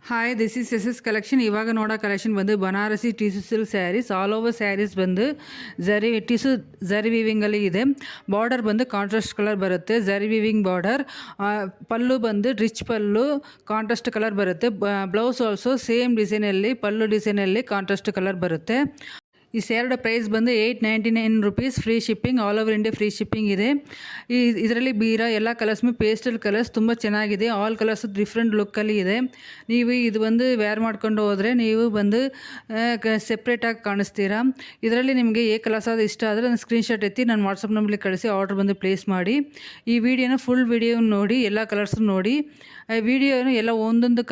Hi this is S collection. ಇವಾಗ ನೋಡೋ collection ಬಂದು Banarasi tissue silk sarees. All over sarees ಬಂದು ಝರಿ ವಿವಿಂಗಲ್ಲಿ ಇದೆ. ಬಾರ್ಡರ್ ಬಂದು ಕಾಂಟ್ರಾಸ್ಟ್ ಕಲರ್ ಬರುತ್ತೆ, ಝರಿ ವಿವಿಂಗ್ ಬಾರ್ಡರ್. ಪಲ್ಲು ಬಂದು ರಿಚ್ ಪಲ್ಲು, ಕಾಂಟ್ರಾಸ್ಟ್ ಕಲರ್ ಬರುತ್ತೆ. ಬ್ಲೌಸ್ ಆಲ್ಸೋ ಸೇಮ್ ಡಿಸೈನಲ್ಲಿ, ಪಲ್ಲು ಡಿಸೈನಲ್ಲಿ ಕಾಂಟ್ರಾಸ್ಟ್ ಕಲರ್ ಬರುತ್ತೆ. ಈ ಸ್ಯಾರಿಯ ಪ್ರೈಸ್ ಬಂದು 899 rupees. Free shipping, all over India free shipping ಇದೆ. ಇದರಲ್ಲಿ ಬೀರಾ ಎಲ್ಲ ಕಲರ್ಸ್ಮು ಪೇಸ್ಟಲ್ ಕಲರ್ಸ್ ತುಂಬ ಚೆನ್ನಾಗಿದೆ. ಆಲ್ ಕಲರ್ಸ್ ಡಿಫ್ರೆಂಟ್ ಲುಕ್ಕಲ್ಲಿ ಇದೆ. ನೀವು ಇದು ಬಂದು ವೇರ್ ಮಾಡ್ಕೊಂಡು ಹೋದರೆ ನೀವು ಬಂದು ಸೆಪ್ರೇಟಾಗಿ ಕಾಣಿಸ್ತೀರಾ. ಇದರಲ್ಲಿ ನಿಮಗೆ ಕಲರ್ಸ್ ಆದ ಇಷ್ಟ ಆದರೆ ನಾನು ಸ್ಕ್ರೀನ್ಶಾಟ್ ಎತ್ತಿ ನಾನು ವಾಟ್ಸಪ್ ನಂಬರ್ಲಿ ಕಳಿಸಿ ಆರ್ಡರ್ ಬಂದು ಪ್ಲೇಸ್ ಮಾಡಿ. ಈ ವಿಡಿಯೋನ ಫುಲ್ ವಿಡಿಯೋ ನೋಡಿ, ಎಲ್ಲ ಕಲರ್ಸ್ ನೋಡಿ. ವಿಡಿಯೋನು ಎಲ್ಲ ಒಂದೊಂದು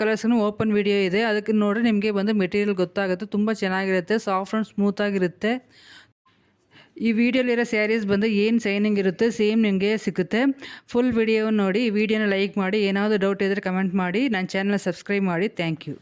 ಕಲರ್ಸ್ನು ಓಪನ್ ವಿಡಿಯೋ ಇದೆ, ಅದಕ್ಕೆ ನೋಡಿ ನಿಮಗೆ ಬಂದು ಮೆಟೀರಿಯಲ್ ಗೊತ್ತಾಗುತ್ತೆ. ತುಂಬ ಚೆನ್ನಾಗಿರುತ್ತೆ, ಸಾಫ್ಟ್ ಆ್ಯಂಡ್ ಸ್ಮೂತಾಗಿರುತ್ತೆ. ಈ ವಿಡಿಯೋಲಿರೋ ಸ್ಯಾರೀಸ್ ಬಂದು ಏನು ಶೈನಿಂಗ್ ಇರುತ್ತೆ ಸೇಮ್ ನಿಮಗೆ ಸಿಗುತ್ತೆ. ಫುಲ್ ವಿಡಿಯೋ ನೋಡಿ, ಈ ವಿಡಿಯೋನ ಲೈಕ್ ಮಾಡಿ. ಏನಾದರೂ ಡೌಟ್ ಇದ್ದರೆ ಕಮೆಂಟ್ ಮಾಡಿ. ನನ್ನ ಚಾನಲ್ ಸಬ್ಸ್ಕ್ರೈಬ್ ಮಾಡಿ. Thank you.